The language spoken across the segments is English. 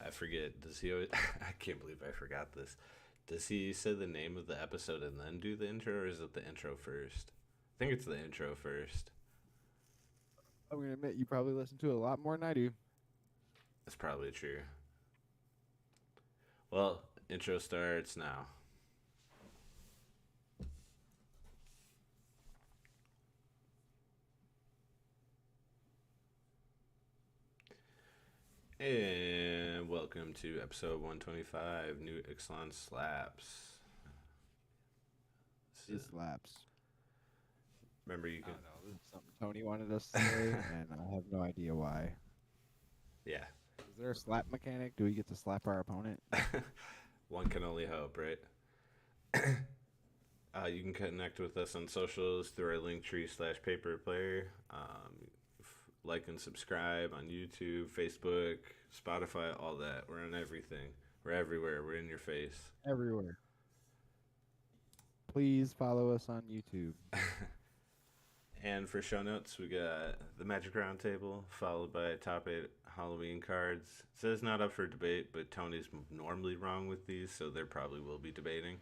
I forget. Does he always? I can't believe I forgot this. Does he say the name of the episode and then do the intro, or is it the intro first? I think it's the intro first. I'm gonna admit you probably listen to it a lot more than I do. That's probably true. Well, intro starts now. And welcome to episode 125, New Ixalan Slaps. So, It slaps. remember, you I can. don't know. This is something Tony wanted us to say, and I have no idea why. Yeah. Is there a slap mechanic? Do we get to slap our opponent? One can only hope, right? You can connect with us on socials through our Linktree/paper player. Like and subscribe on YouTube, Facebook, Spotify, all that. We're on everything. We're everywhere. We're in your face. Everywhere. Please follow us on YouTube. And for show notes, we got the Magic Roundtable, followed by top 8 Halloween cards. It says not up for debate, but Tony's normally wrong with these, so there probably will be debating.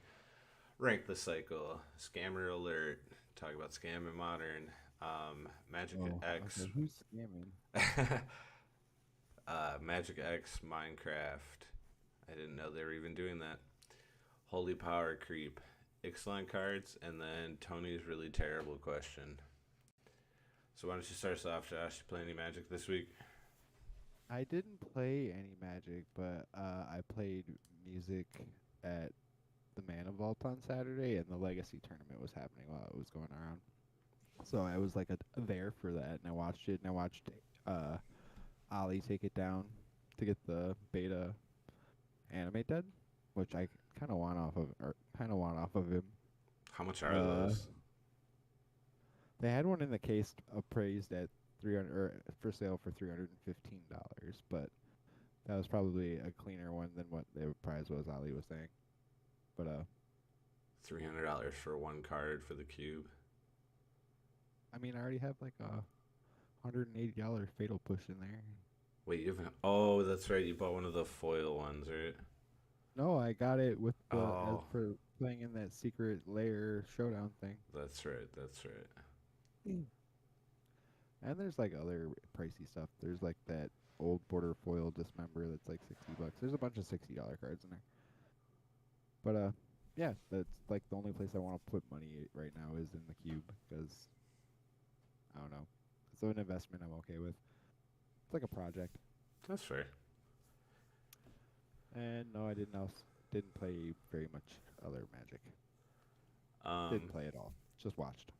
Rank the Cycle, Scammer Alert, talk about Scam and Modern, Magic Oh, X, okay. Who's scamming? Magic X Minecraft. I didn't know they were even doing that. Holy Power Creep, Ixalan cards, and then Tony's really terrible question. So why don't you start us off, Josh? You play any Magic this week? I didn't play any Magic, but I played music at the Mana Vault on Saturday, and the Legacy tournament was happening while it was going around. So I was like there for that, and I watched it, and I watched uh, Ollie take it down to get the beta animate dead, which I kind of want off of, or kind of want off of him. How much are Uh, those? they had one in the case appraised at 300 or for sale for $315, but that was probably a cleaner one than what the prize was. Ollie was saying, but $300 for one card for the cube. I mean, I already have like a $180 fatal push in there. Wait, you haven't. Oh, that's right. You bought one of the foil ones, right? No, I got it with the as Oh, for playing in that secret layer showdown thing. that's right. That's right. And there's like other pricey stuff. There's like that old border foil dismember that's like $60. There's a bunch of $60 cards in there. But yeah, that's like the only place I want to put money right now is in the cube because I don't know. It's an investment I'm okay with. It's like a project. That's fair. And no, I didn't play very much other Magic. Didn't Um, play at all. Just watched.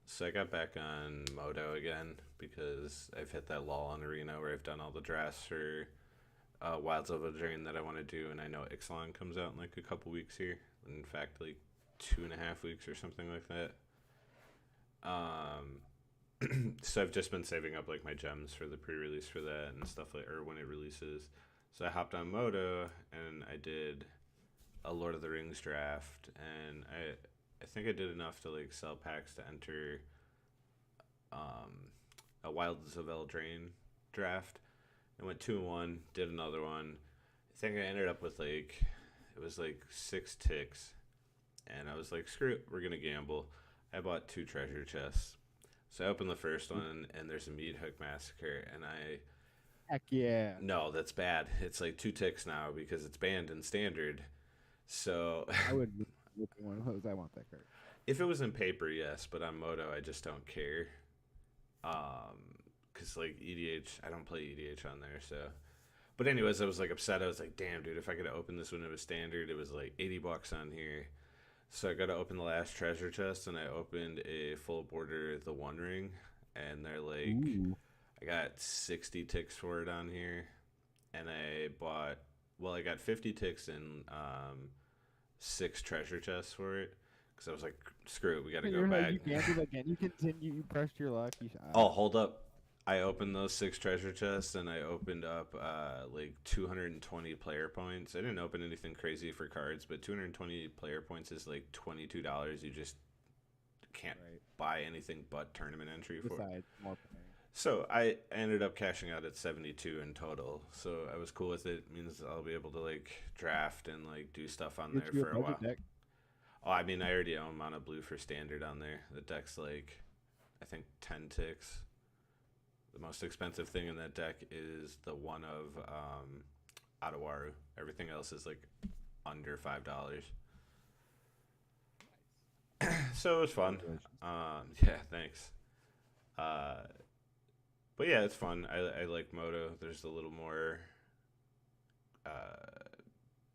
so I got back on Moto again because I've hit that lull on Arena where I've done all the drafts for Wilds of Eldraine that I want to do, and I know Ixalan comes out in like a couple weeks here. In fact, like 2.5 weeks or something like that. Um, so I've just been saving up like my gems for the pre-release for that and stuff like, or when it releases. So I hopped on Moto and I did a Lord of the Rings draft, and I think I did enough to like sell packs to enter um, a Wilds of Eldraine draft. I went 2-1, did another one. I think I ended up with like it was like 6 ticks, and I was like, screw it, we're gonna gamble. I bought 2 treasure chests. So I opened the first one, and there's a Meat Hook Massacre, and I Heck yeah. no, that's bad. It's like 2 ticks now because it's banned in standard. So I would look at one of those. I want that card. if it was in paper, yes, but on Moto, I just don't care. Cause like EDH, I don't play EDH on there, so. But anyways, I was like upset. I was like, damn, dude, if I could open this when it was standard, it was like $80 on here. So I got to open the last treasure chest, and I opened a full border the One Ring, and they're like, Ooh. I got 60 ticks for it on here, and I bought. Well, I got 50 ticks and 6 treasure chests for it, because I was like, screw it, we got to go You're like, back. you gambled again. You continue. You pressed your luck. Oh, hold up. I opened those 6 treasure chests, and I opened up like 220 player points. I didn't open anything crazy for cards, but 220 player points is like $22. You just can't Right. buy anything but tournament entry for. Besides more playing. So I ended up cashing out at 72 in total. So I was cool with it. Means I'll be able to like draft and like do stuff on Get there you a for a budget while. deck. Oh, I mean, I already own Mono Blue for standard on there. The deck's like, I think 10 ticks. The most expensive thing in that deck is the one of Adawaru. Everything else is like under $5. So it was fun. Congratulations. Yeah, thanks. Uh, but yeah, it's fun. I like Moto. There's a little more uh,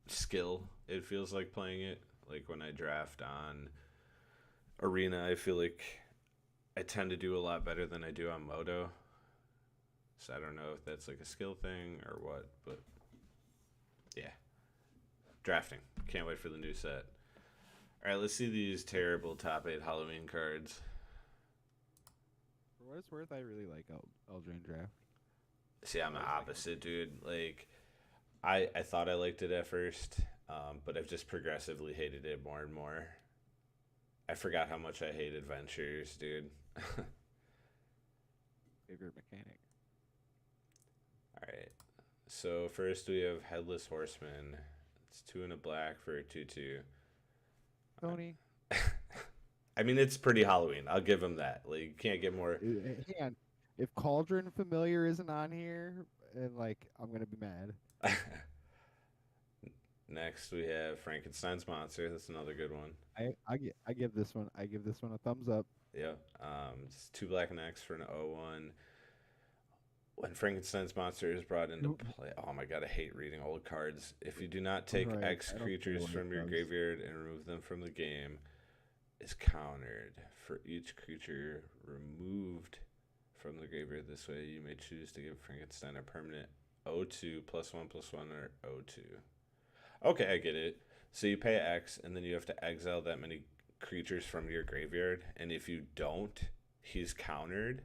skill. It feels like playing it. Like when I draft on Arena, I feel like I tend to do a lot better than I do on Moto. So I don't know if that's like a skill thing or what, but yeah, drafting. Can't wait for the new set. All right, let's see these terrible top 8 Halloween cards. For what it's worth, I really like Eldraine Draft. See, I'm the I always like opposite, dude. Like, I thought I liked it at first, but I've just progressively hated it more and more. I forgot how much I hate adventures, dude. All Favorite mechanic. right. So first we have Headless Horseman. It's 2 and a black for a 2/2. Tony, I mean, it's pretty Halloween. I'll give him that. Like, you can't get more. hang on. If Cauldron Familiar isn't on here, and like I'm gonna be mad. Next we have Frankenstein's Monster. That's another good one. I give this one a thumbs up. Yeah. It's 2 black and X for an 0/1. When Frankenstein's monster is brought into Nope. play, oh my god, I hate reading old cards. If you do not take Right. X I don't care creatures what it from your does. graveyard and remove them from the game, is countered. For each creature removed from the graveyard this way, you may choose to give Frankenstein a permanent O2 +1/+1 or O2. Okay, I get it. So you pay X, and then you have to exile that many creatures from your graveyard, and if you don't, he's countered.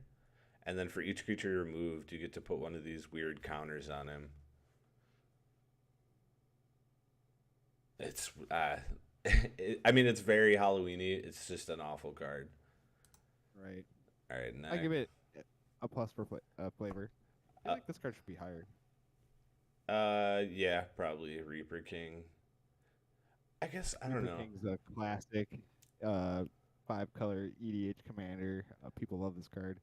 And then for each creature removed, you get to put one of these weird counters on him. It's, I mean, it's very Halloweeny. It's just an awful card. Right. All right, I give next. it a plus for flavor. I feel Uh, like this card should be higher. yeah, probably Reaper King. I guess I don't Reaper know. King's a classic, uh, 5-color EDH commander. People love this card.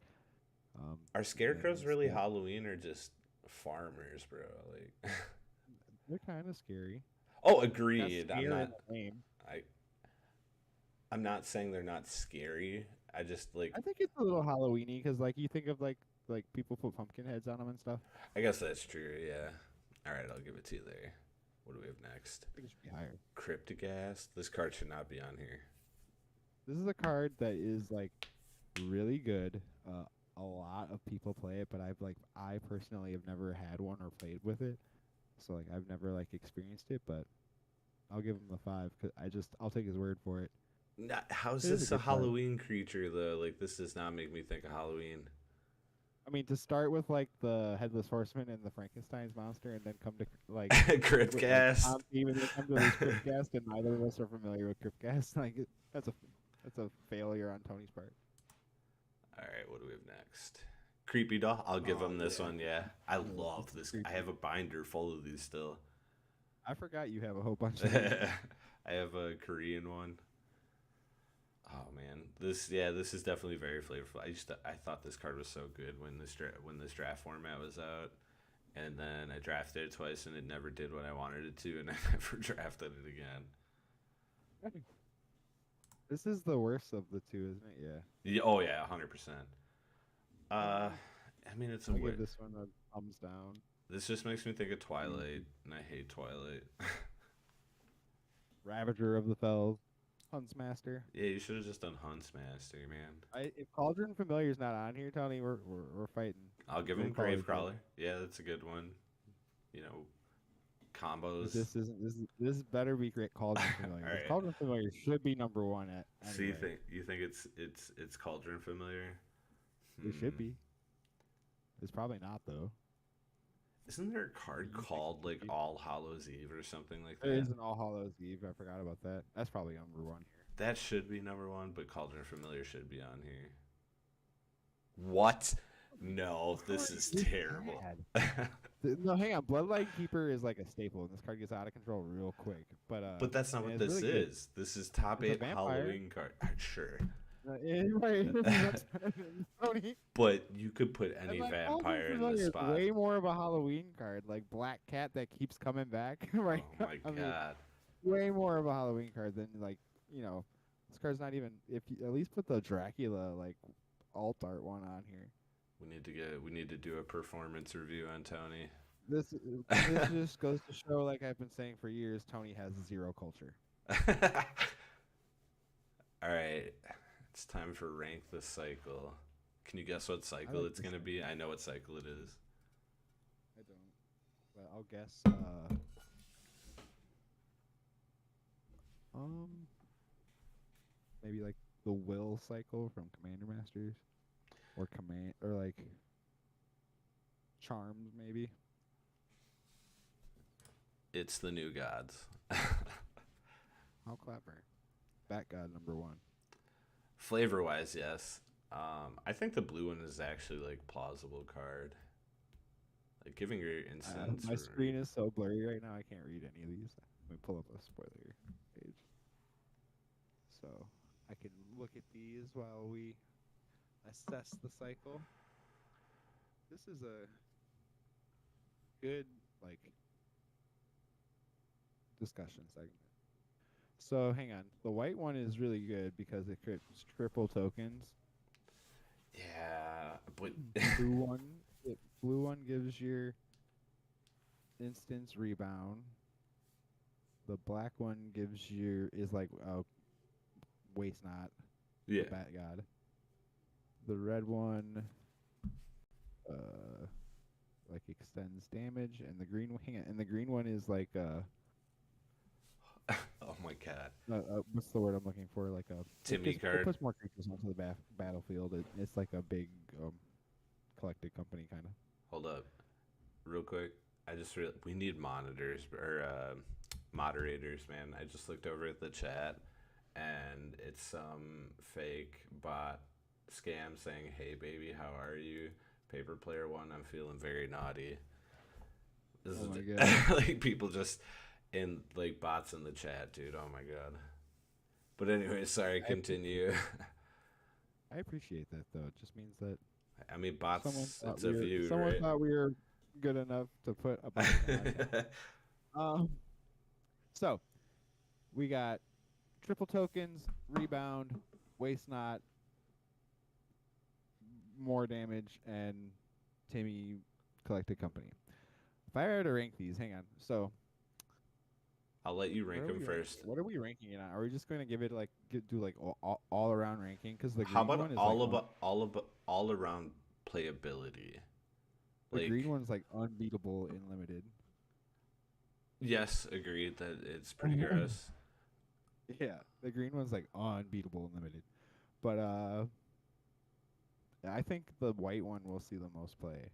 Are And scarecrows it's really got, Halloween or just farmers, bro? Like, they're kind of scary. oh, Got agreed. I'm scare in not. the name. I. I'm not saying they're not scary. I just like. I think it's a little Halloweeny because like you think of like people put pumpkin heads on them and stuff. I guess that's true. Yeah. All right, I'll give it to you there. What do we have next? I think it should be higher. Cryptogast. This card should not be on here. This is a card that is like really good. A lot of people play it, but I personally have never had one or played with it. So like I've never like experienced it, but I'll give him the 5 because I'll take his word for it. How's It is a this a good card. Halloween creature though? Like this does not make me think of Halloween. I mean, to start with like the headless horseman and the Frankenstein's monster, and then come to like Cryptcast. Tom Team, and then come to this Cryptcast, and neither of us are familiar with Cryptcast. That's a failure on Tony's part. All right, what do we have next? Creepy doll. I'll give Oh, him this yeah. one. Yeah, I Yeah, love this is this. I creepy. have a binder full of these still. I forgot you have a whole bunch of these. I have a Korean one. Oh man, this is definitely very flavorful. I thought this card was so good when this draft format was out, and then I drafted it twice and it never did what I wanted it to, and I never drafted it again. This is the worst of the two, isn't it? Yeah. Yeah, oh yeah, 100%. I mean it's a I give weird. this one a thumbs down. This just makes me think of Twilight, and I hate Twilight. Ravager of the Fells, Huntsmaster. Yeah, you should have just done Huntsmaster, man. If Cauldron Familiar's not on here, Tony, we're fighting. I'll give We'll him call it a Gravecrawler. Yeah, that's a good one. You know, combos. This better be great Cauldron Familiar. All right. Cauldron Familiar should be number 1 at So anyway. you think it's Cauldron familiar? It should Hmm. be. It's probably not though. Isn't there a card You think called it like should be? All Hallows Eve or something like There that? is an All Hallows Eve. I forgot about that. That's probably number 1 here. That should be number one, but Cauldron Familiar should be on here. What? No, Of this course, is it's terrible. bad. No, hang on. Bloodline Keeper is like a staple, and this card gets out of control real quick. But that's not And what it's this really good. is. This is top It's a 8 vampire. Halloween card. Sure. Right. That's Tony. But you could put And any like also vampire in this familiar, it's spot. way more of a Halloween card, like Black Cat that keeps coming back. Right. Oh my I mean, god. way more of a Halloween card than like you know. This card's not even. If you at least put the Dracula like alt art one on here. We need to do a performance review on Tony. This just goes to show, like I've been saying for years, Tony has zero culture. All right. It's time for rank the cycle. Can you guess what I cycle like it's this going to one. be? I know what cycle it is. I don't, but I'll guess. Um, maybe like the Will cycle from Commander Masters, or command, or like Charms, maybe. It's the new gods. How clever! Bat God #1. Flavor wise, yes. I think the blue one is actually like plausible card. Like giving your instance. My screen is so blurry right now, I can't read any of these. Let me pull up a spoiler page so I can look at these while we assess the cycle. This is a good like discussion segment. So hang on, the white one is really good because it creates triple tokens. Yeah, but Blue one, blue one gives your instance rebound. The black one gives your is like waste not yeah, the bat god. The red one uh like extends damage, and the green hang on, and the green one is like oh my god, what's the word I'm looking for? Like a Timmy it card. puts more creatures onto the battlefield. It's like a big collected company kind of. Hold up, real quick. We need monitors or moderators, man. I just looked over at the chat, and it's some fake bot scam saying, "Hey baby, how are you? Paper player one, I'm feeling very naughty." This Oh is my god. like people just in like bots in the chat, dude. Oh my god. But anyway, sorry. I Continue. I appreciate that though. It just means that I mean, bots. It's a someone view, thought we were good enough to put a bot in the chat. right? Um, so we got triple tokens, rebound, waste not, more damage, and Timmy collected company. If I were to rank these, hang on. So I'll let you what rank are them we ranking? first. What are we ranking it on? Are we just going to give it like do like all around ranking? Because the How green one about is like all around playability? the green Like, one's like unbeatable in limited. yes, agreed that it's pretty gross. Yeah, the green one's like unbeatable in limited. But I think the white one will see the most play.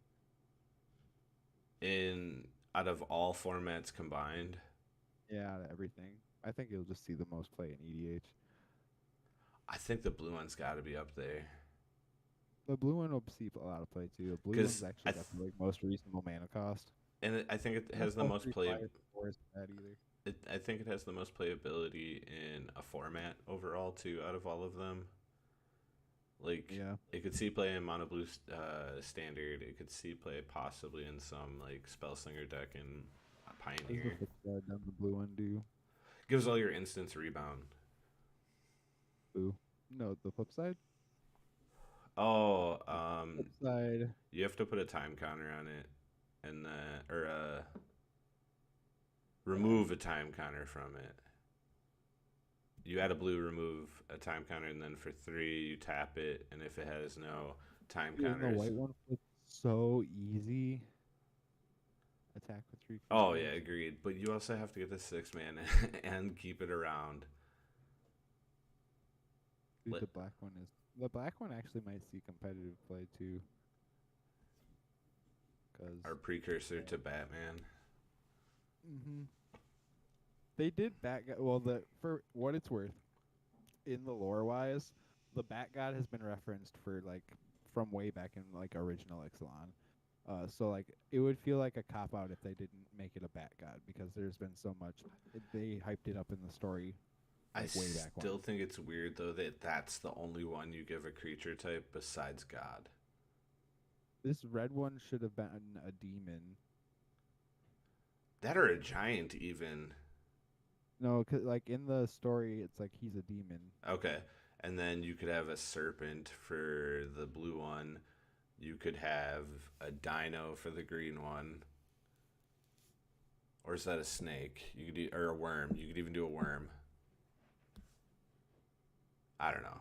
In out of all formats combined, Yeah, out of everything. I think you'll just see the most play in EDH. I think the blue one's got to be up there. The blue one will see a lot of play too. The blue one's Because actually got the like, most reasonable mana cost. I think it Not has the all most three play. flyers before is bad either. I think it has the most playability in a format overall too. Out of all of them, like Yeah. it could see play in mono blue standard. It could see play possibly in some like spellslinger deck in What does the Pioneer. flip side down the blue one do? Gives all your instance rebound. Blue. No, the flip side? Oh, Flip side. you have to put a time counter on it, and then or remove a time counter from it. You add a blue, remove a time counter, and then for 3 you tap it, and if it has no time Dude, and the counters. white one flips so easy. Attack with 3 Oh yeah, creatures. agreed. But you also have to get the 6 mana and keep it around. Dude, Let- the black one actually might see competitive play too. Cause Our precursor to Batman. they did well for what it's worth in the lore wise, the Bat God has been referenced for like from way back in like original Ixalan. So like it would feel like a cop out if they didn't make it a bat god because there's been so much. They hyped it up in the story I like way back when. still think it's weird though that that's the only one you give a creature type besides God. This red one should have been a demon. That or a giant even. No, 'cause like in the story, it's like he's a demon. Okay. And then you could have a serpent for the blue one. You could have a dino for the green one. Or is that a snake? You could do, or a worm. You could even do a worm. I don't know.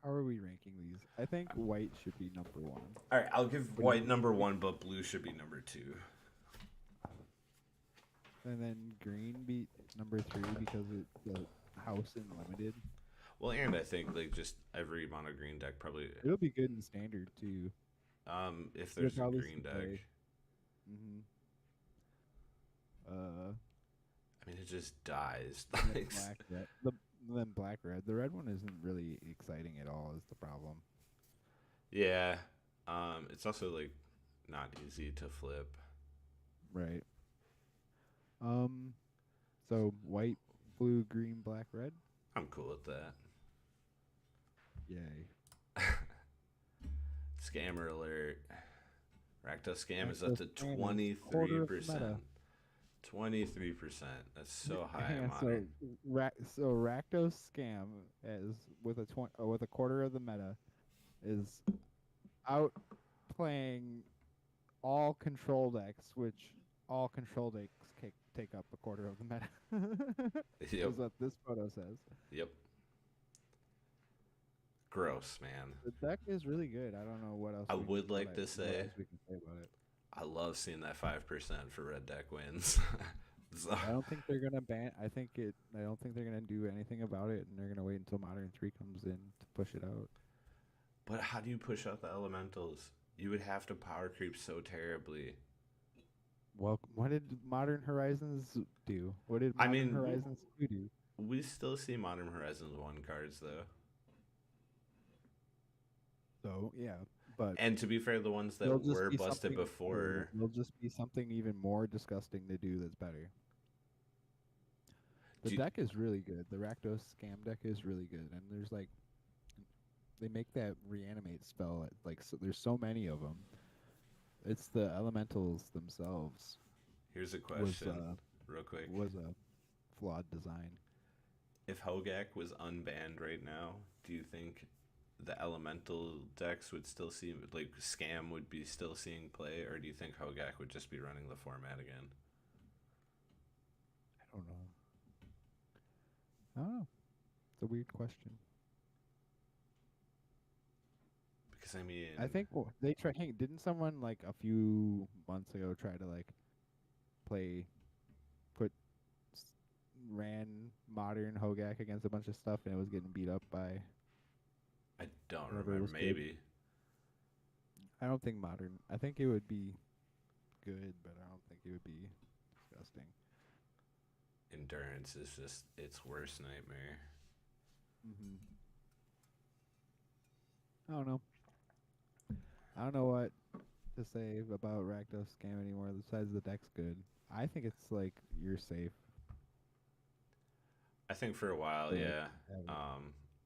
How are we ranking these? I think white should be number one. All right, I'll give What do you white think? number one, but blue should be number two. And then green be number three because it's the house in limited. Well, and I think like just every mono green deck probably. It'll be good in standard too. If You'll there's a probably green see deck, play. Uh, I mean it just dies. and then Like, black red. Then black red. The red one isn't really exciting at all. Is the problem? yeah. It's also like not easy to flip. Right. So white, blue, green, black, red. I'm cool with that. Yay. Scammer alert. Rakdos scam is Rakdos up to scam is quarter of the 23%. meta. 23%. That's so high in Yeah, modern. so Rakdos scam is with with a quarter of the meta is outplaying all control decks, which all control decks take up a quarter of the meta. Yep. Is what this photo says. Yep. Gross, man. The deck is really good. I don't know what else. I we would can- like what to what say- else we can say about it. I love seeing that 5% for red deck wins. So- I don't think they're gonna ban. I don't think they're gonna do anything about it, and they're gonna wait until Modern 3 comes in to push it out. but how do you push out the elementals? You would have to power creep so terribly. Well, what did Modern Horizons do? What did I Modern mean, Horizons 2 do? We still see Modern Horizons 1 cards, though. So yeah, but And to be fair, the ones that there'll just were be busted something- before. There'll just be something even more disgusting to do that's better. The Do you- deck is really good. The Rakdos scam deck is really good, and there's like, they make that reanimate spell like so, there's so many of them. It's the elementals themselves Here's a was question, real quick. was a flawed design. If Hogak was unbanned right now, do you think the elemental decks would still see, like, Scam would be still seeing play, or do you think Hogak would just be running the format again? I don't know. I don't know. It's a weird question. Because, I mean, I think they try. Hey, didn't someone like a few months ago try to like play, put, ran modern Hogak against a bunch of stuff, and it was getting beat up by. I don't whatever remember. was good. Maybe. I don't think modern. I think it would be good, but I don't think it would be disgusting. Endurance is just its worst nightmare. Mm-hmm. I don't know. I don't know what to say about Rakdos Scam anymore. Besides the deck's good. I think it's like you're safe. I think for a while, Yeah. yeah. Yeah.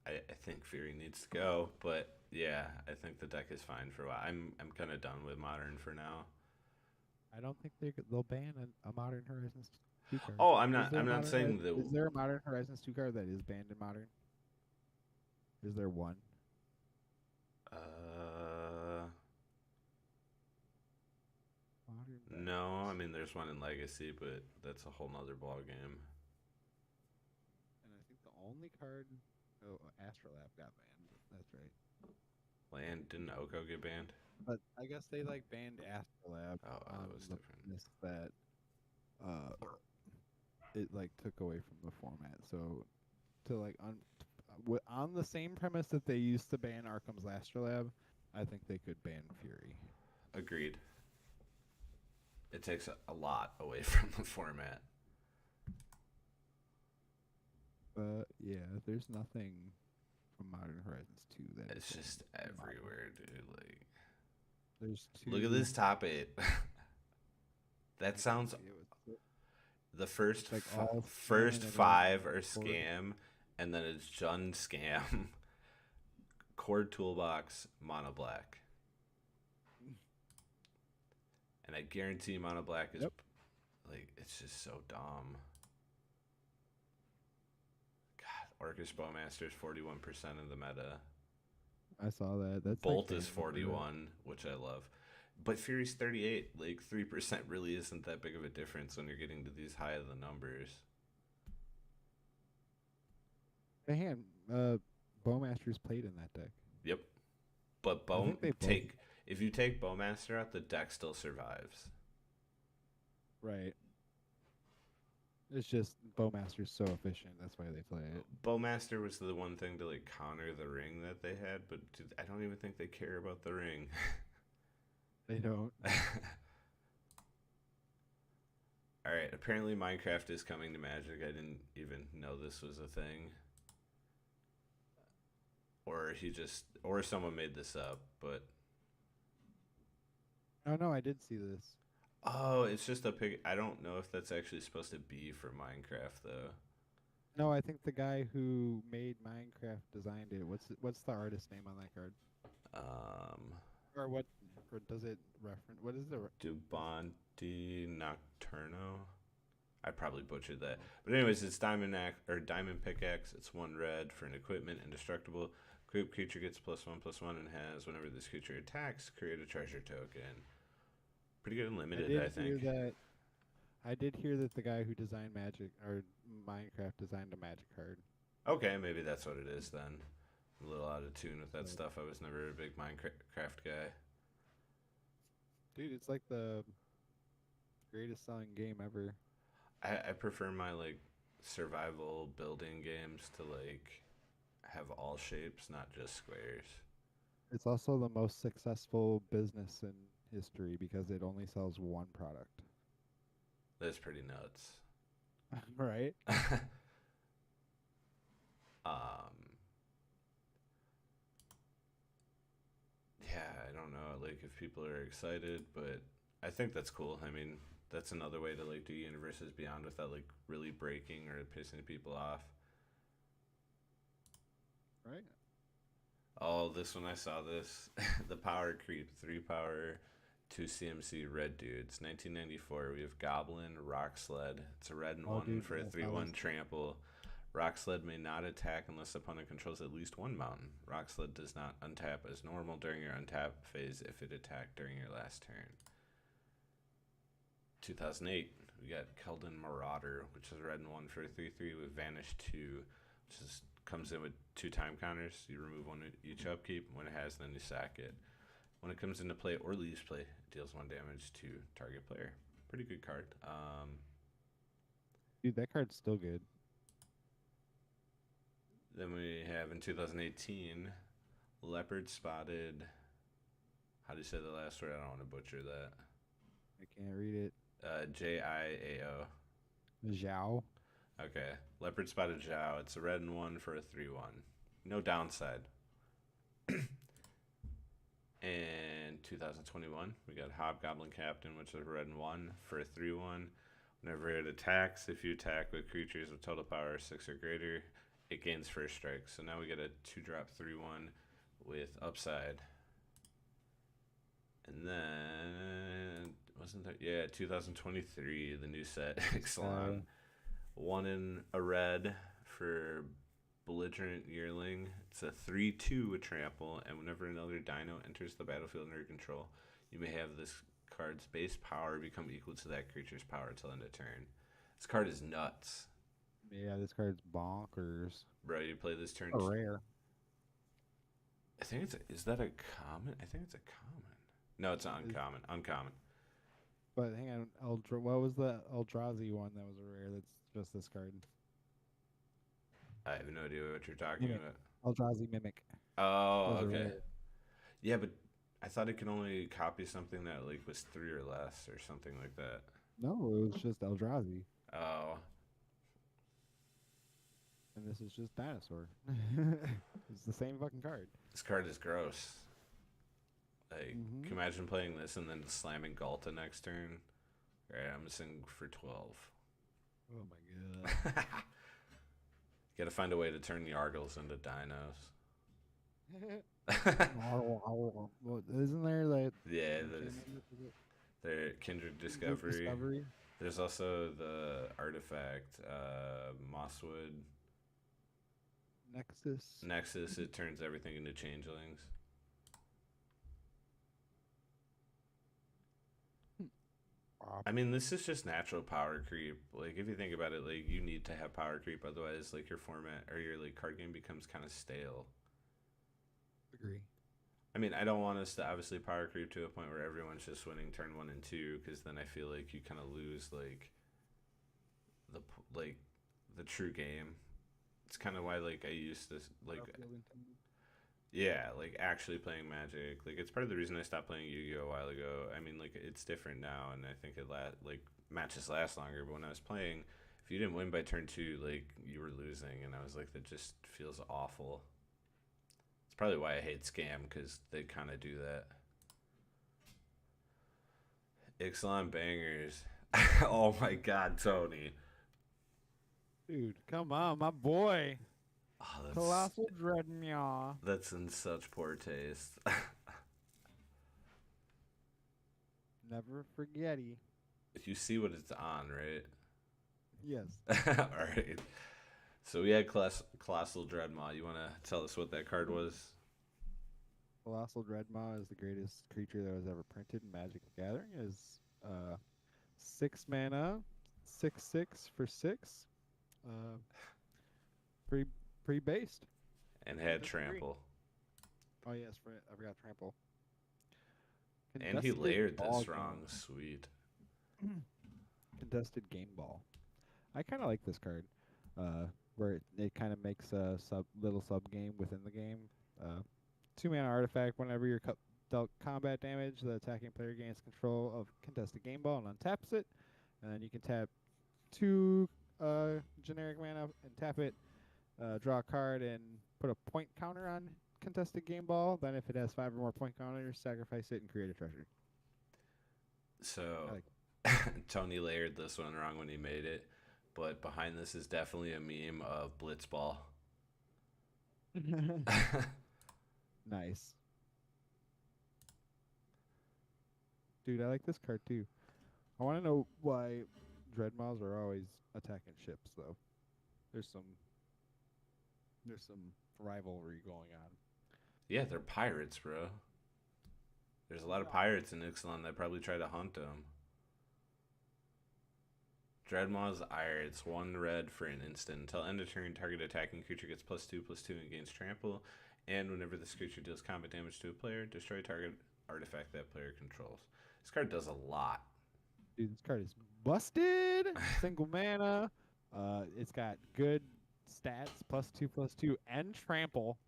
I think Fury needs to go, but yeah, I think the deck is fine for a while. I'm kind of done with Modern for now. I don't think they'll ban a Modern Horizons 2 card. Oh, I'm Is not. there a I'm not Modern saying Hori- that. Is there a Modern Horizons 2 card that is banned in Modern? Is there one? Modern No. I mean, there's one in Legacy, but that's a whole nother ball game. And I think the only card. Oh, Astrolab got banned. That's right. Land didn't Oko get banned? But I guess they like banned Astrolab Oh, that was the different. premise that it like took away from the format. So to like on the same premise that they used to ban Arkham's Astrolab, I think they could ban Fury. Agreed. It takes a lot away from the format. But yeah, there's nothing from Modern Horizons 2 that It's is just in the model. everywhere, dude. Like, There's look at two. this top eight. That I can't sounds see it. the first It's like all scam, and first then it has five are cord. scam, and then it's Jun scam, Cord Toolbox, Mono Black, and I guarantee Mono Black is Yep, like it's just so dumb. God, Orcish Bowmaster is 41% of the meta. I saw that. That's like Bolt is random, but 41, which I love. But Fury's 38. Like 3% really isn't that big of a difference when you're getting to these high of the numbers. hey, hang on. Bowmaster's played in that deck. Yep. But I think they both. if you take Bowmaster out, the deck still survives. Right. It's just Bowmaster's so efficient. That's why they play it. Bowmaster was the one thing to like counter the ring that they had, but dude, I don't even think they care about the ring. They don't. All right, apparently Minecraft is coming to Magic. I didn't even know this was a thing. Or someone made this up, but Oh no, I did see this. oh, it's just a pig. I don't know if that's actually supposed to be for Minecraft though. No, I think the guy who made Minecraft designed it. What's the artist name on that card? Um, Or what? Or does it reference? What is the? Dubonti Nocturno. I probably butchered that. But anyways, it's Diamond Pickaxe. It's 1 red for an equipment, indestructible. Group creature gets +1/+1 and has whenever this creature attacks, create a treasure token. Pretty good and limited, I think. I did hear that the guy who designed Magic or Minecraft designed a Magic card. Okay, maybe that's what it is then. A little out of tune with that So, stuff. I was never a big Minecraft guy. dude, it's like the greatest selling game ever. I prefer my like survival building games to like have all shapes, not just squares. It's also the most successful business in history because it only sells one product. That's pretty nuts. Right? um, yeah, I don't know, like if people are excited, but I think that's cool. I mean, that's another way to like do Universes Beyond without like really breaking or pissing people off. Right? Oh, this one I saw this. The power creep, 3 power, 2 CMC red dudes. 1994. We have Goblin, Rock Sled. It's a red and Oh, 1 dude, for a I saw 3/1 this. trample. Rock Sled may not attack unless opponent controls at least one mountain. Rock Sled does not untap as normal during your untap phase if it attacked during your last turn. 2008, we got Keldon Marauder, which is a red and 1 for a 3/3 with Vanish 2, which is comes in with 2 time counters. You remove one each upkeep. When it has, then you sack it. When it comes into play or leaves play, it deals 1 damage to target player. Pretty good card. Dude, that card's still good. Then we have in 2018, Leopard Spotted. How do you say the last word? I don't want to butcher that. I can't read it. Jiao. Zhao. Okay. Leopard Spotted Zhao. It's a red and 1 for a 3/1. No downside. And 2021, we got Hobgoblin Captain, which is a red and 1 for a 3/1. Whenever it attacks, if you attack with creatures with total power 6 or greater, it gains first strike. So now we get a 2-drop 3/1 with upside. And then, wasn't there? Yeah, 2023, the new set, Ixalan. 1 in a red for Belligerent Yearling. It's a 3/2 with trample, and whenever another dino enters the battlefield under your control, you may have this card's base power become equal to that creature's power till end of turn. This card is nuts. Yeah, this card's bonkers. Bro, you play this turn. A rare. I think is that a common? I think it's a common. No, it's not uncommon. Uncommon. But hang on, what was the Eldrazi one that was a rare that's just this card? I have no idea what you're talking Mimic. about. Eldrazi Mimic. Oh, Was a okay. rare. Yeah, but I thought it could only copy something that like was 3 or less or something like that. No, it was just Eldrazi. Oh. And this is just dinosaur. It's the same fucking card. This card is gross. Like, Mm-hmm. can you imagine playing this and then slamming Galta next turn? Alright, I'm missing for 12. Oh my Gotta find a way to turn the Argles into dinos. god. Well, isn't there that? Yeah, I can't remember. Is it the Kindred Kindred Discovery. Discovery? There's also the artifact, Mosswood Nexus. Nexus. It turns everything into changelings. I mean, this is just natural power creep. Like, if you think about it, like, you need to have power creep, otherwise, like, your format or your, like, card game becomes kind of stale. Agree. I mean, I don't want us to obviously power creep to a point where everyone's just winning turn 1 and 2, because then I feel like you kind of lose, like, like, the true game. It's kind of why, like, I used to, like, yeah, like actually playing Magic. Like it's part of the reason I stopped playing Yu-Gi-Oh a while ago. I mean, like it's different now, and I think like matches last longer. But when I was playing, if you didn't win by turn 2, like you were losing, and I was like, that just feels awful. It's probably why I hate Scam, because they kind of do that. Ixalan bangers. Oh my God, Tony. Dude, come on, my boy. Oh, Colossal Dreadmaw. that's in such poor taste. Never forgetty. You see what it's on, right? Yes. All right. So we had Colossal Dreadmaw. You want to tell us what that card was? Colossal Dreadmaw is the greatest creature that was ever printed in Magic the Gathering. Is 6 mana, 6/6 for 6. Uh, pre pre based. And had Just agree. Trample. Oh yes, I forgot trample. And he Contested layered ball this game. wrong. Sweet. Contested game ball. I kind of like this card, where it kind of makes a little sub game within the game. 2 mana artifact. Whenever you're dealt combat damage, the attacking player gains control of contested game ball and untaps it, and then you can tap 2 generic mana and tap it. Draw a card and put a point counter on contested game ball. Then, if it has 5 or more point counters, sacrifice it and create a treasure. So I like Tony layered this one wrong when he made it, but behind this is definitely a meme of Blitzball. Nice. Dude, I like this card too. I want to know why Dreadmaws are always attacking ships, though. There's some rivalry going on. Yeah, they're pirates, bro. There's a lot of pirates in Ixalan that probably try to hunt them. Dreadmaw's Ire. It's 1 red for an instant. Until end of turn, target attacking creature gets +2/+2 and gains trample. And whenever this creature deals combat damage to a player, destroy target artifact that player controls. This card does a lot. Dude, this card is busted. Single mana. It's got good stats, +2/+2, and trample,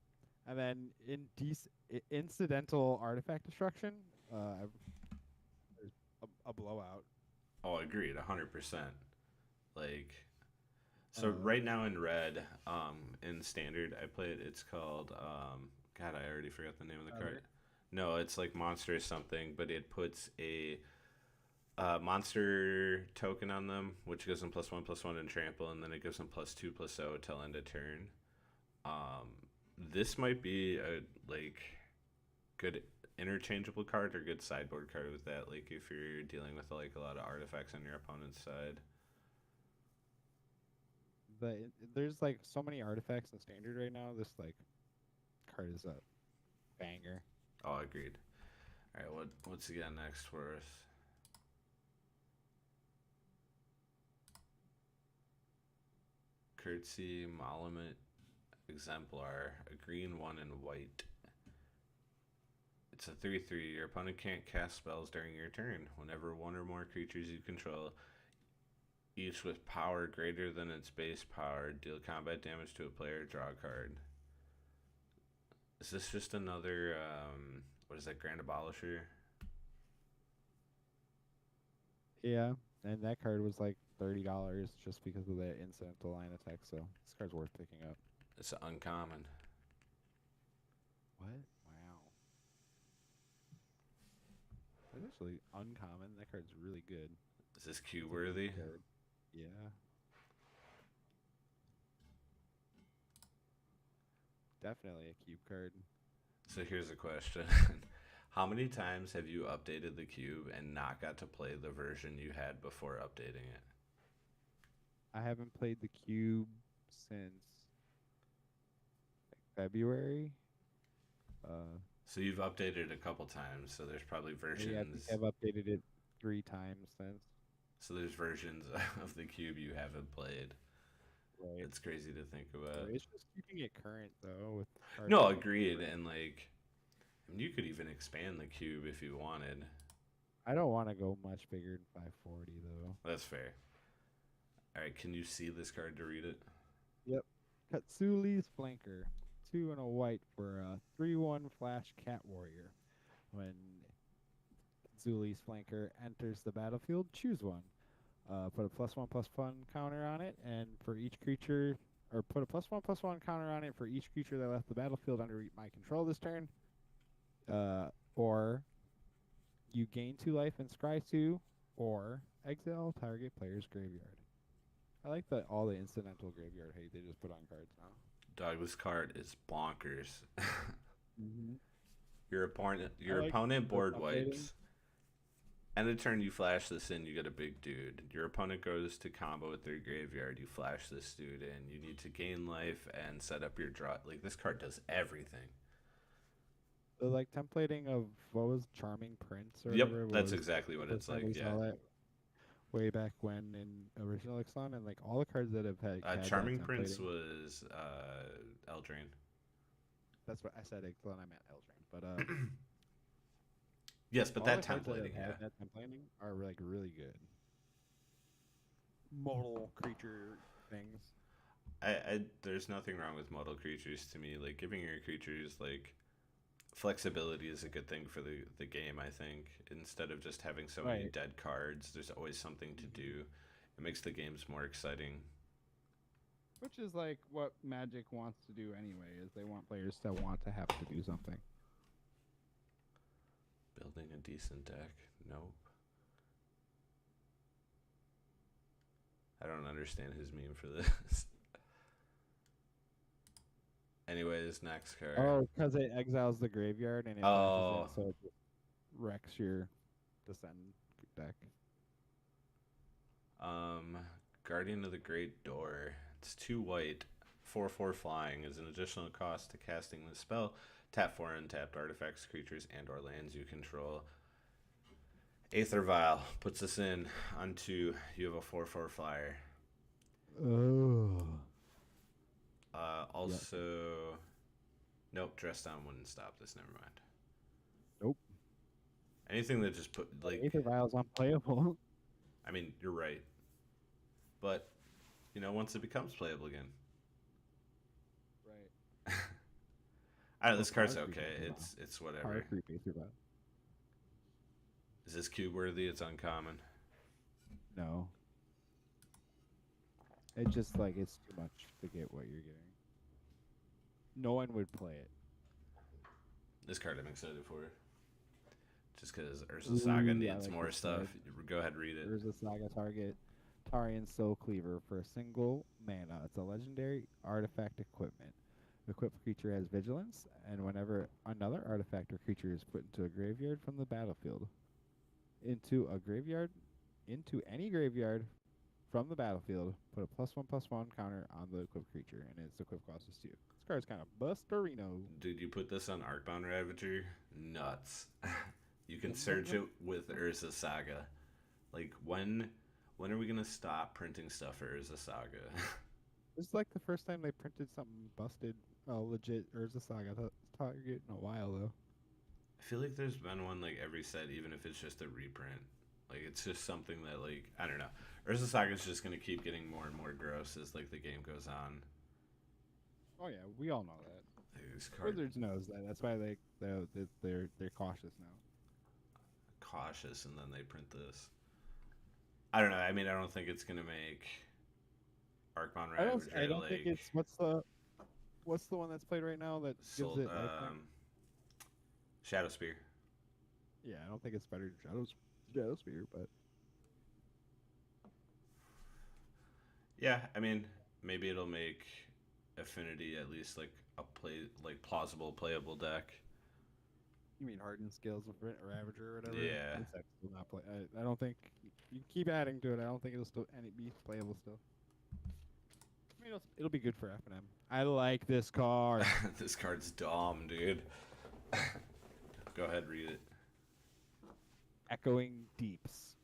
and then incidental artifact destruction. There's a blowout. Oh, agreed, 100%. Like, so right now in red, in standard, I play it. It's called, God, I already forgot the name of the card. No, it's like monster something, but it puts a monster token on them, which gives them +1/+1 and trample, and then it gives them +2/+0 till end of turn. This might be a like good interchangeable card or good sideboard card with that. Like if you're dealing with like a lot of artifacts on your opponent's side. There's like so many artifacts in standard right now. This like card is a banger. Oh, agreed. All right, what's he got next for us? Curtsy Malamut Exemplar, a green 1 and white. It's a 3/3. Your opponent can't cast spells during your turn. Whenever 1 or more creatures you control, each with power greater than its base power, deal combat damage to a player, draw a card. Is this just another, what is that, Grand Abolisher? Yeah, And that card was like $30 just because of that incidental line attack. So this card's worth picking up. It's uncommon. What? Wow. That's actually uncommon. That card's really good. Is this cube It's a cube worthy? card. Yeah. Definitely a cube card. So here's a question. How many times have you updated the cube and not got to play the version you had before updating it? I haven't played the cube since February. Uh, So you've updated it a couple times, so there's probably yeah, I think versions. I've updated it 3 times since. So there's versions of the cube you haven't played. Right. It's crazy to think about. It's just keeping it current though with cards No, like agreed. And like, I mean, you could even expand the cube if you wanted. I don't want to go much bigger than 540 though. That's fair. All right, can you see this card to read it? Yep. Katsuli's Flanker. 2 and a white for a 3/1 flash cat warrior. When Katsuli's Flanker enters the battlefield, choose one. Put a +1/+1 counter on it, and for each creature, or put a +1/+1 counter on it for each creature that left the battlefield under my control this turn. Or you gain 2 life and scry 2, or exile target player's graveyard. I like that all the incidental graveyard hate they just put on cards now. Dog, this card is bonkers. Mm-hmm. Your like opponent the board updating. wipes. End of turn, you flash this in, you get a big dude. Your opponent goes to combo with their graveyard, you flash this dude in. You need to gain life and set up your draw. Like, this card does everything. The like templating of what was Charming Prince or Yep, whatever that's was exactly what the it's first time like, we yeah. saw that way back when in original Ixalan, and like all the cards that have had Charming that Prince templating. was Eldraine. That's what I said Ixalan. I meant Eldraine, but Yes, but all that the cards that have templating, yeah. had that templating are like really good. Modal creature things. There's nothing wrong with modal creatures to me. Like, giving your creatures like flexibility is a good thing for the game. I think instead of just having so many Right. dead cards, there's always something to do. It makes the games more exciting. Which is like what Magic wants to do anyway, is they want players to want to have to do something. Building a decent deck? Nope. I don't understand his meme for this. Anyways, next card. Oh, because it exiles the graveyard and it Oh. flashes in, so it just wrecks your Descend deck. Guardian of the Great Door. It's 2 white, 4/4 flying is an additional cost to casting the spell. Tap 4 untapped artifacts, creatures, and/or lands you control. Aether Vial puts us in onto you have a 4/4 flyer. Oh. Also, nope, Dress Down wouldn't stop this. Never mind. Nope. Anything that just put like, Aether Vial's unplayable. I mean, you're right, but you know, once it becomes playable again. Right. I don't know, this Power card's creep okay. Aether Vial. It's Power whatever. creep Aether Vial. Is this cube worthy? It's uncommon. No. It just like it's too much to get what you're getting. No one would play it. This card I'm excited for. Just because Urza Saga Ooh, I needs like more this stuff. card. Go ahead, read it. There's a Saga target Tarian Soul Cleaver for a single mana. It's a legendary artifact equipment. The equipped creature has vigilance, and whenever another artifact or creature is put into a graveyard from the battlefield, into any graveyard from the battlefield, put a +1/+1 counter on the equipped creature, and its equip cost is 2. This card's kind of busterino. Dude, you put this on Arcbound Ravager? Nuts. You can search it with Urza Saga. Like, when are we gonna stop printing stuff for Urza Saga? This is like the first time they printed something busted, legit Urza Saga target in a while, though. I feel like there's been one like every set, even if it's just a reprint. Like, it's just something that, like, I don't know. Urza Saga's just gonna keep getting more and more gross as like the game goes on. Oh yeah, we all know that. Like, this card Wizards knows that. That's why they're cautious now. cautious, and then they print this. I don't know. I mean, I don't think it's gonna make Archmon I don't. I Ravager don't think like it's what's the one that's played right now that gives Soul, it lifelink? Shadow Spear. Yeah, I don't think it's better than Shadow Spear, but Yeah, I mean, maybe it'll make Affinity at least like a plausible playable deck. you mean Hardened Scales of Ravager or whatever? Yeah, This deck's still not play. I don't think you keep adding to it. I don't think it'll still any be playable still. I mean, it'll be good for F and M. I like this card. this card's dumb, dude. Go ahead, read it. Echoing Deeps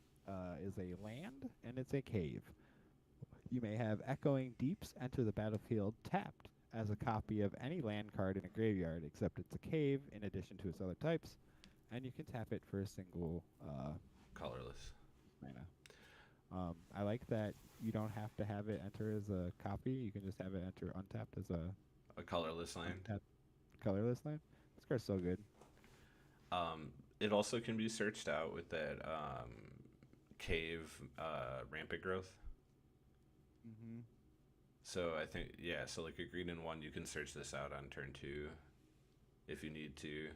is a land and it's a cave. You may have Echoing Deeps enter the battlefield tapped as a copy of any land card in a graveyard, except it's a cave in addition to its other types, and you can tap it for a single Colorless. mana. I like that you don't have to have it enter as a copy. You can just have it enter untapped as A colorless land. untapped colorless land. This card's so good. It also can be searched out with that cave rampant growth. Mm-hmm. So I think so like a green and one, you can search this out on turn 2 if you need to,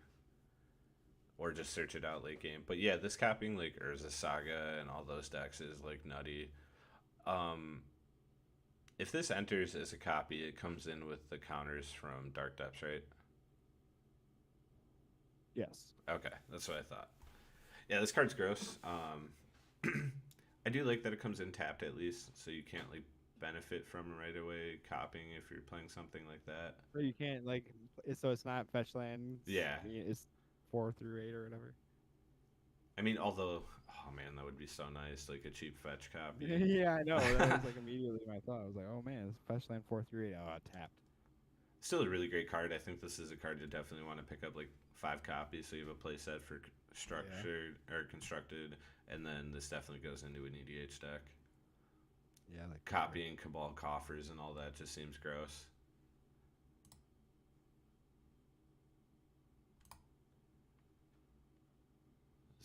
or just search it out late game. But yeah, this copying like Urza Saga and all those decks is like nutty. If this enters as a copy, it comes in with the counters from Dark Depths, right? Yes. Okay, that's what I thought. Yeah, this card's gross. I do like that it comes in tapped at least, so you can't like benefit from right away copying if you're playing something like that. So you can't so it's not fetch lands. Yeah. It's 4 through 8 or whatever. I mean, although, oh man, that would be so nice, like a cheap fetch copy. Yeah, I know. That was like immediately my thought. I was like, oh man, it's fetch land 4 through 8. Oh, tapped. Still a really great card. I think this is a card you definitely want to pick up like 5 copies, so you have a play set for structured or constructed, and then this definitely goes into an EDH deck. Yeah, like Copying Cabal Coffers and all that just seems gross.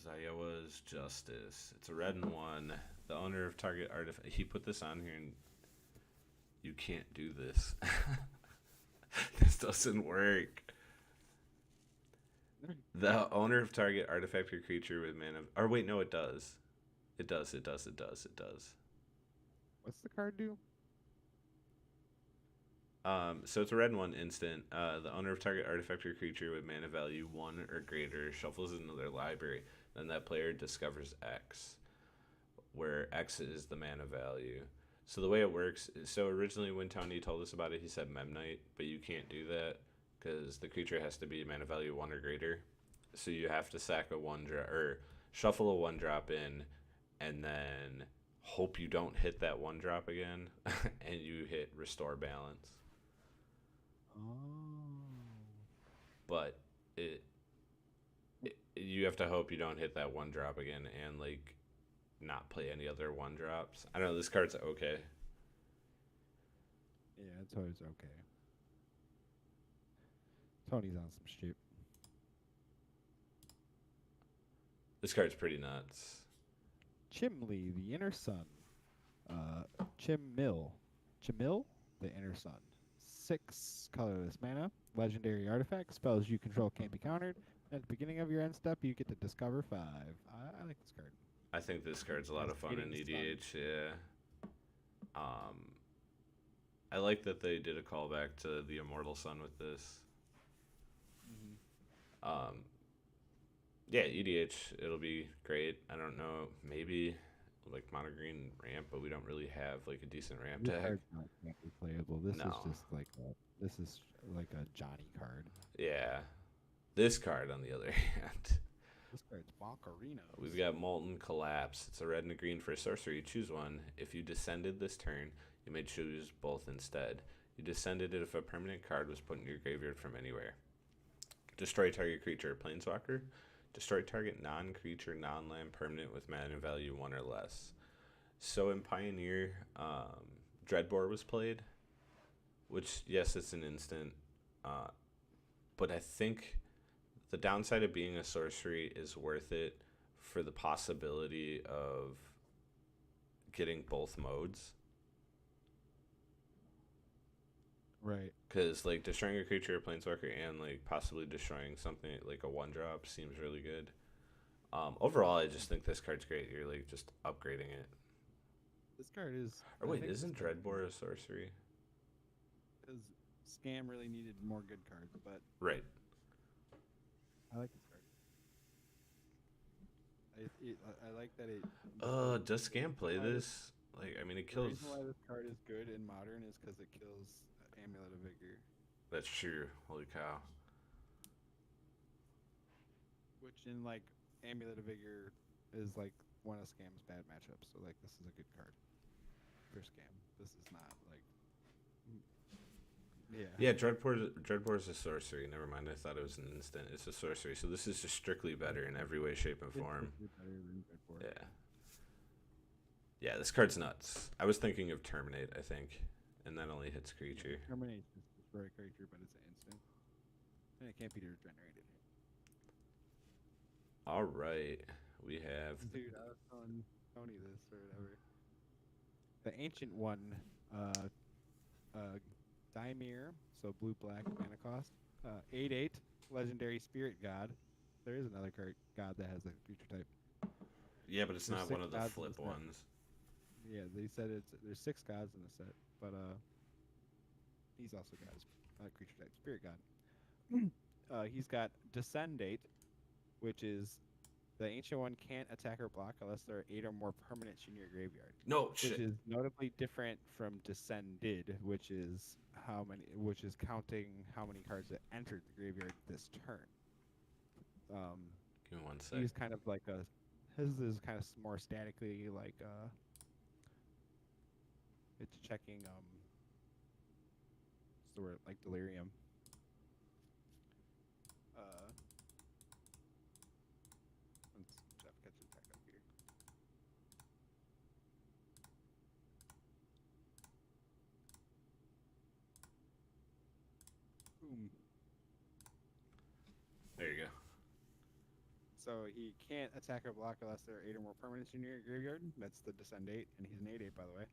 Zayawa's Justice. It's a red and 1. The owner of target artifact. He put this on here, and you can't do this. This doesn't work. The owner of target artifact or creature with mana. Or wait, no, it does. It does. What's the card do? So it's a red and 1 instant. The owner of target artifact or creature with mana value 1 or greater shuffles into their library. Then that player discovers X, where X is the mana value. So the way it works is, so originally when Tony told us about it, he said Memnite, but you can't do that because the creature has to be mana value 1 or greater. So you have to sack a 1-drop or shuffle a 1-drop in, and then hope you don't hit that 1-drop again, and you hit Restore Balance. Oh. But you have to hope you don't hit that 1-drop again and like not play any other 1-drops. I don't know, this card's okay. Yeah, it's always okay. Tony's on some shit. This card's pretty nuts. Chimley, the Inner Sun. Chimil, the Inner Sun. 6 colorless mana. Legendary artifact. Spells you control can't be countered. At the beginning of your end step, you get to discover 5. I like this card. I think this card's a lot of fun in Cascading EDH. Yeah. I like that they did a callback to the Immortal Sun with this. Mm-hmm. Yeah, EDH, it'll be great. I don't know, maybe like mono green ramp, but we don't really have like a decent ramp This deck. card's not can't be playable. This No. is just like a Johnny card. Yeah. This card, on the other hand, This card's Bonkarino. we've got Molten Collapse. It's a red and a green for a sorcery. Choose one. If you descended this turn, you may choose both instead. You descended it if a permanent card was put in your graveyard from anywhere. Destroy target creature, planeswalker. Destroy target non-creature, non-land permanent with mana value 1 or less. So in Pioneer, Dreadbore was played, which, yes, it's an instant. But I think the downside of being a sorcery is worth it for the possibility of getting both modes. Right. Because, like, destroying a creature or planeswalker and, like, possibly destroying something like a 1-drop seems really good. Overall, I just think this card's great. You're, like, just upgrading it. This card is. Or I wait, think this isn't card Dreadbore a sorcery? is Scam really needed more good cards, but Right. I like this card. I like that it. Does Scam play why this? Like, I mean, it The kills. reason why this card is good in Modern is because it kills Amulet of Vigor, That's true. Holy cow. which in like Amulet of Vigor is like one of Scam's bad matchups. So like this is a good card for Scam. This is not like. Yeah. Yeah, Dreadbore is a sorcery. Never mind. I thought it was an instant. It's a sorcery. So this is just strictly better in every way, shape, and It's form. better than Dreadbore. Yeah. Yeah, this card's nuts. I was thinking of Terminate, I think, and that only hits creature. Terminate is destroy a creature, but it's an instant, and it can't be regenerated. All right, we have. Dude, I was telling Tony this or whatever. The ancient one, Dimir, so blue black mana cost, 8/8 legendary spirit god. There is another god that has a creature type. Yeah, but it's There's not 6 one of the gods in flip the set. ones. Yeah, they said there's 6 gods in the set, but he's also got his creature type spirit god. He's got Descendate, which is the ancient one can't attack or block unless there are 8 or more permanents in your graveyard. No Which shit. is notably different from Descended, which is counting how many cards that entered the graveyard this turn. Give me one sec. He's kind of like his is kind of more statically like it's checking what's the word, like Delirium. Let's Jeff catch it back up here. Boom. There you go. So he can't attack or block unless there are 8 or more permanents in your graveyard. That's the Descend 8, and he's an 8/8 by the way.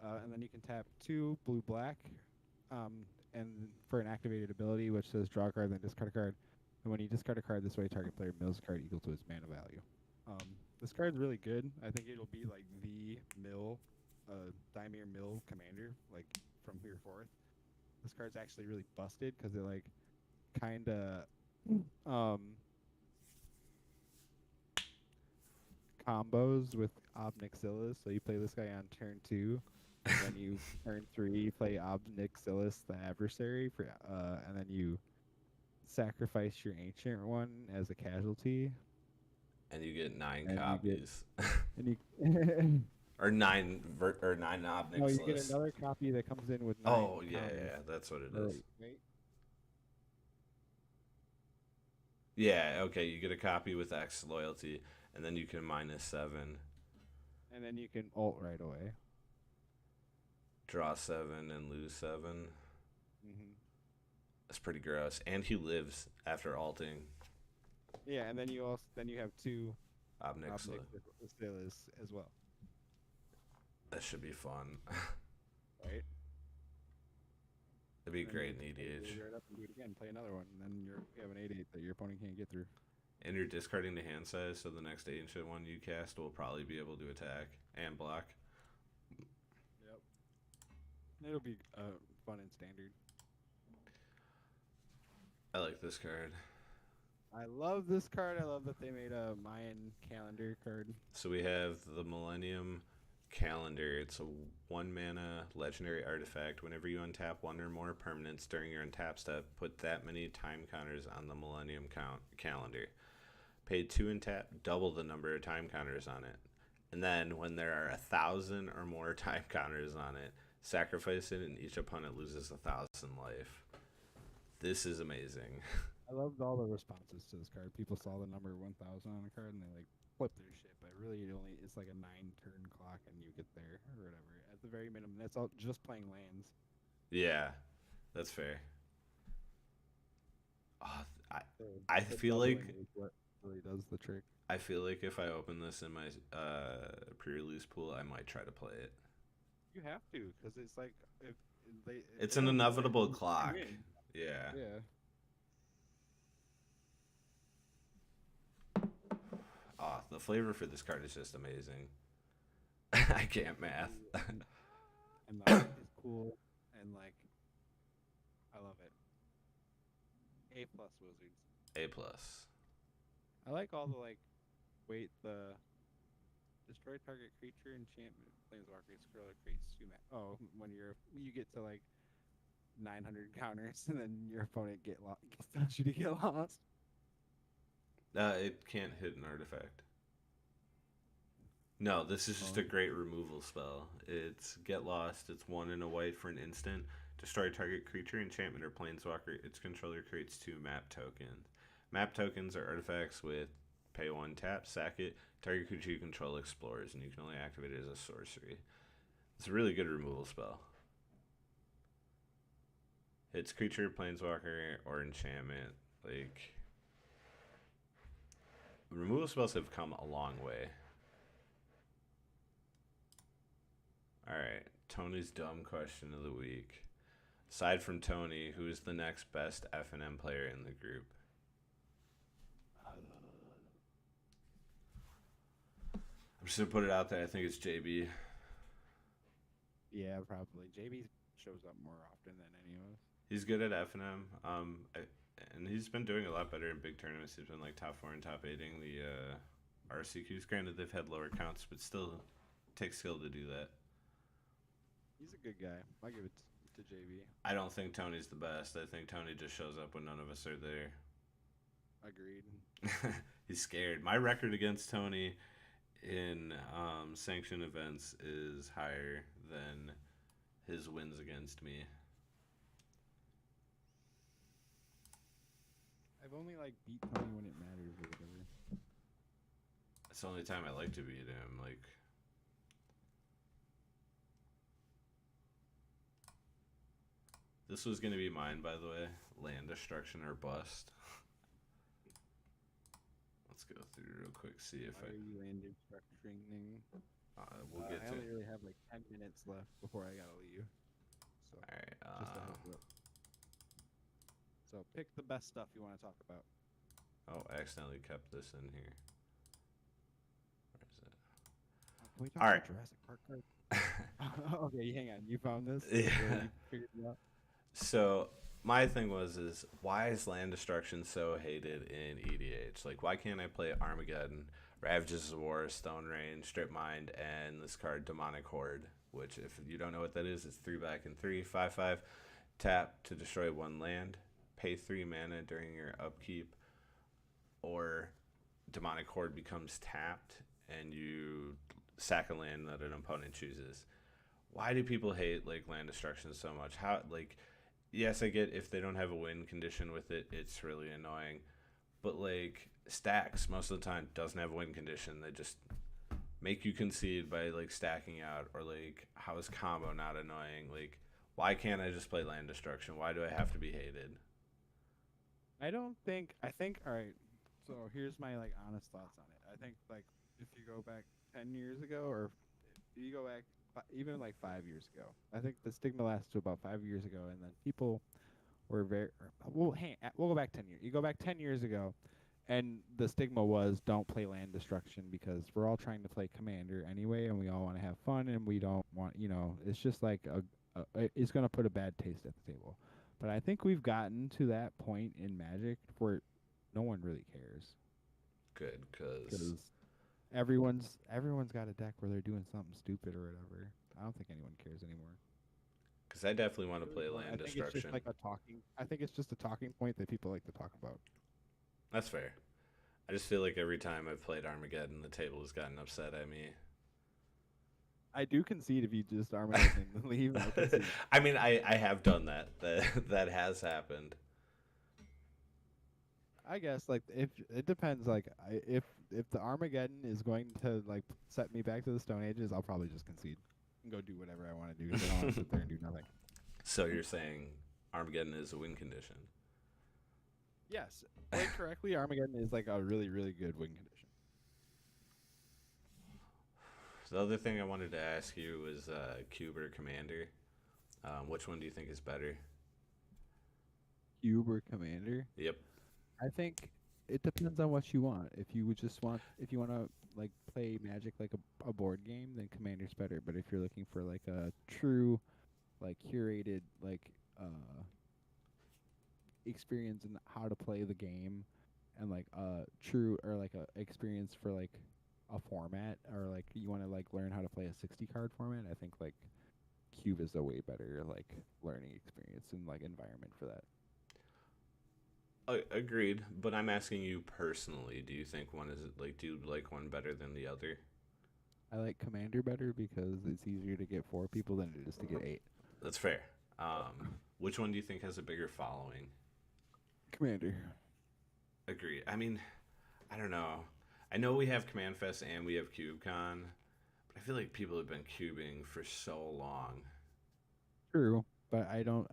And then you can tap 2 blue black, and for an activated ability which says draw a card then discard a card. And when you discard a card this way, target player mills a card equal to its mana value. This card's really good. I think it'll be like the mill, Dimir mill commander, like from here forth. This card's actually really busted because it like kinda combos with Obnixilis. So you play this guy on turn 2, and then you turn 3 you play Obnixilis the adversary for and then you sacrifice your ancient one as a casualty. And you get 9 And you copies. And you or 9 Obnixilis. no, you get another copy that comes in with 9 Oh, yeah, counters. yeah, that's what it Or is. wait. Yeah, okay, you get a copy with X loyalty, and then you can -7. And then you can ult right away. Draw 7 and lose 7. Mm-hmm. That's pretty gross. And he lives after alting Yeah, and then you have 2 Obnixilis. Obnixilis as well, That should be fun. right? It'd be And great in you can EDH. go right up and do it again, play another one, and then you have an 8/8 that your opponent can't get through. And you're discarding the hand size, so the next ancient one you cast will probably be able to attack and block. Yep. It'll be fun and standard. I like this card. I love this card. I love that they made a Mayan calendar card. So we have the Millennium Calendar. It's a 1 mana legendary artifact. Whenever you untap 1 or more permanents during your untap step, put that many time counters on the Millennium Calendar. Pay 2 and tap, double the number of time counters on it. And then when there are 1,000 or more time counters on it, sacrifice it and each opponent loses 1,000 life. This is amazing. I loved all the responses to this card. People saw the number 1,000 on the card and they like flipped their shit. But really, it's like a 9-turn clock and you get there or whatever. At the very minimum, that's all just playing lands. Yeah, that's fair. Oh, So I the feel like doubling is what really does the trick. I feel like if I open this in my pre-release pool, I might try to play it. You have to, because it's like if It's they an don't win, inevitable you clock. win. Yeah. Yeah. Oh, the flavor for this card is just amazing. I can't math. And the art is cool, and like I love it. A plus wizards. A plus. I like all the like wait the destroy target creature enchantment planeswalker scroller creates when you get to like 900 counters and then your opponent tells you to get lost. It can't hit an artifact. No, this is just a great removal spell. It's get lost. It's 1 and a white for an instant. Destroy target creature, enchantment, or planeswalker. Its controller creates 2 map tokens. Map tokens are artifacts with pay 1 tap, sack it. Target creature you control explores, and you can only activate it as a sorcery. It's a really good removal spell. It's creature, planeswalker, or enchantment. Like, removal spells have come a long way. Alright, Tony's dumb question of the week. Aside from Tony, who is the next best FNM player in the group? I'm just gonna put it out there. I think it's JB. Yeah, probably. JB shows up more often than any of us. He's good at FNM. And he's been doing a lot better in big tournaments. He's been like top 4 and top 8ing the RCQs. Granted, they've had lower counts, but still takes skill to do that. He's a good guy. I'll give it to JB. I don't think Tony's the best. I think Tony just shows up when none of us are there. Agreed. He's scared. My record against Tony in sanctioned events is higher than his wins against me. I've only like beat Tony when it matters or whatever. It's the only time I like to beat him. Like, this was gonna be mine, by the way. Land destruction or bust. Let's go through real quick. See if Why are you land destructing? we'll get I to. only really have like 10 minutes left before I gotta leave. So All right. just a heads up. So pick the best stuff you want to talk about. Oh, I accidentally kept this in here. Where is it? Can we talk All about right. Jurassic Park card? Okay, hang on. You found this? Yeah. You figured it out? So my thing is why is land destruction so hated in EDH? Like, why can't I play Armageddon, Ravages of War, Stone Rain, Strip Mind, and this card Demonic Horde? Which, if you don't know what that is, it's 3 back and 3, 5/5, tap to destroy 1 land, pay 3 mana during your upkeep, or Demonic Horde becomes tapped and you sack a land that an opponent chooses. Why do people hate like land destruction so much? How, like, yes, I get if they don't have a win condition with it, it's really annoying. But like stacks most of the time doesn't have a win condition. They just make you concede by like stacking out, or like how is combo not annoying? Like, why can't I just play land destruction? Why do I have to be hated? I think all right. So here's my like honest thoughts on it. I think like if you go back 10 years ago, or if you go back even like 5 years ago, I think the stigma lasted to about 5 years ago, and then people were we'll go back 10 years. You go back 10 years ago, and the stigma was don't play land destruction because we're all trying to play commander anyway, and we all want to have fun, and we don't want, it's just like it's going to put a bad taste at the table. But I think we've gotten to that point in Magic where no one really cares, Good, because because everyone's got a deck where they're doing something stupid or whatever. I don't think anyone cares anymore. I definitely want to play I land think it's destruction. just like I think it's just a talking point that people like to talk about. That's fair. I just feel like every time I've played Armageddon, the table has gotten upset at me. I do concede if you just Armageddon and leave. I concede. I mean, I have done that. That has happened. I guess like if it depends. Like if the Armageddon is going to like set me back to the Stone Ages, I'll probably just concede and go do whatever I want to do because I don't want to sit there and do nothing. So you're saying Armageddon is a win condition? Yes, played correctly, Armageddon is like a really, really good win condition. The other thing I wanted to ask you was Cube or Commander. Which one do you think is better? Cube or Commander? Yep. I think it depends on what you want. If you would just want, if you want to like play Magic like a board game, then Commander's better. But if you're looking for like a true, like curated, like experience in how to play the game, and like true or like a experience for like a format, or like you want to like learn how to play a 60 card format, I think like Cube is a way better like learning experience and like environment for that. Agreed, but I'm asking you personally. Do you think one is like? Do you like one better than the other? I like Commander better because it's easier to get 4 people than it is to get 8. That's fair. Which one do you think has a bigger following? Commander. Agreed. I mean, I don't know. I know we have Command Fest and we have CubeCon, but I feel like people have been cubing for so long. True, but I don't.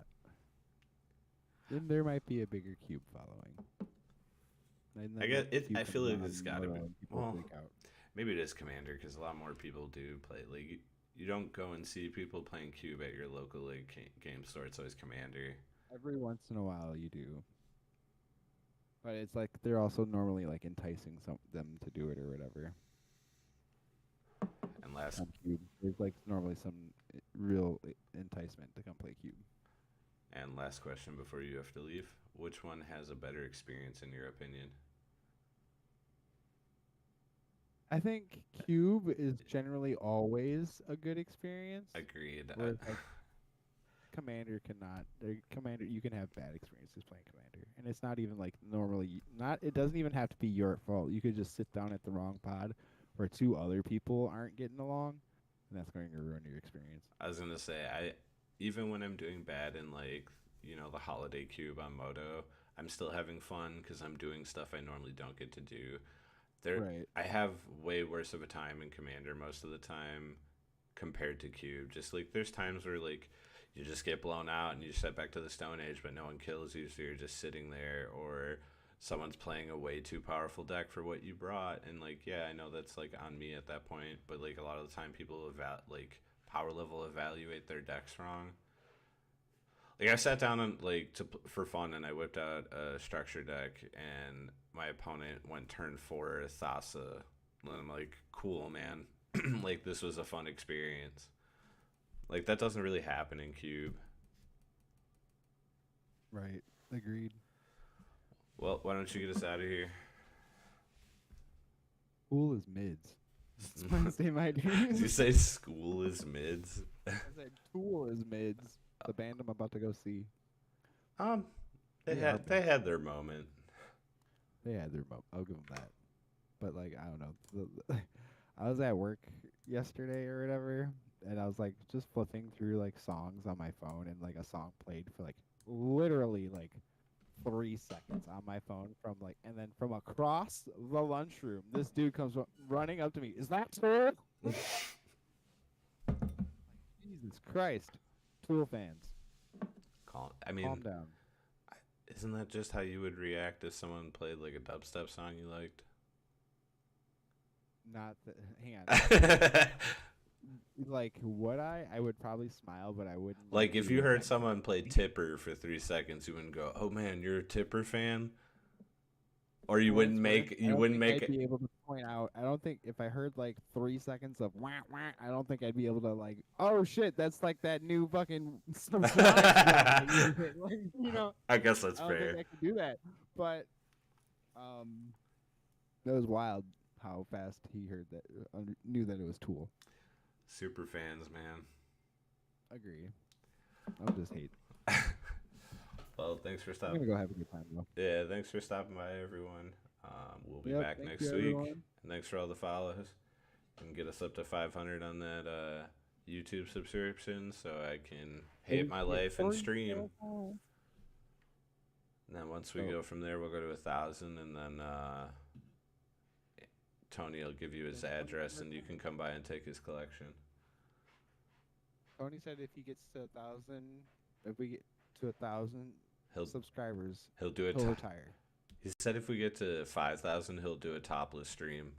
Then there might be a bigger Cube following. And I then guess like it. Cube I feel comes like out it's in got to be. Moto and people Well, freak out. maybe it is Commander because a lot more people do play. Like you don't go and see people playing Cube at your local like game store. It's always Commander. Every once in a while you do, but it's like they're also normally like enticing them to do it or whatever. And last, On Cube, there's like normally some real enticement to come play Cube. last question before you have to leave. Which one has a better experience in your opinion? I think Cube is generally always a good experience, Agreed. whereas like Commander cannot. Commander, you can have bad experiences playing Commander, and it's not even like normally not. It doesn't even have to be your fault. You could just sit down at the wrong pod, where 2 other people aren't getting along, and that's going to ruin your experience. I was gonna say I even when I'm doing bad in like the holiday cube on Moto, I'm still having fun because I'm doing stuff I normally don't get to do. There, Right. I have way worse of a time in Commander most of the time compared to Cube. Just like there's times where like you just get blown out and you set back to the Stone Age, but no one kills you, so you're just sitting there, or someone's playing a way too powerful deck for what you brought, and like yeah, I know that's like on me at that point, but like a lot of the time people like power level evaluate their decks wrong. Like I sat down and like for fun, and I whipped out a structure deck, and my opponent went turn 4 Thassa, and I'm like, cool, man. Like this was a fun experience. Like that doesn't really happen in Cube. Right. Agreed. Well, why don't you get us out of here? Cool is mids. It's Wednesday, my Did you dreams. say school is mids? I said Tool is mids. The band I'm about to go see. Um, they Yeah, had they had their moment. They had their I'll give them that. But like I don't know. I was at work yesterday or whatever, and I was like just flipping through like songs on my phone, and like a song played for like literally like 3 seconds on my phone from like, and then from across the lunchroom, this dude comes running up to me. Is that Tool? Jesus Christ, Tool fans, I mean, calm down. isn't that just how you would react if someone played like a dubstep song you liked? Not the, hang on. Like would I would probably smile, but I wouldn't Like if be you heard like, someone play Tipper for 3 seconds, you wouldn't go, "Oh man, you're a Tipper fan," or you for what wouldn't it's worth, make I you don't wouldn't think make I'd it. be able to point out. I don't think if I heard like 3 seconds of wah wah, I don't think I'd be able to like, oh shit, that's like that new fucking Sonic song that you hit. Like, I guess that's I don't think fair. I could do that. But um, that was wild how fast he heard that, knew that it was Tool. Super fans, man. Agree. I'm just hate. Well, thanks for I'm stopping. gonna go have a good time though. Yeah, thanks for stopping by, everyone. We'll be Yep, back thank next you, week. everyone. And thanks for all the follows. You can get us up to 500 on that YouTube subscription so I can hate my life and stream. And then once we Oh. go from there, we'll go to 1,000, and then Tony will give you his address, and you can come by and take his collection. Tony said if he gets to 1,000, if we get to 1,000 He'll subscribers, he'll do it. he'll retire. He said if we get to 5,000, he'll do a topless stream.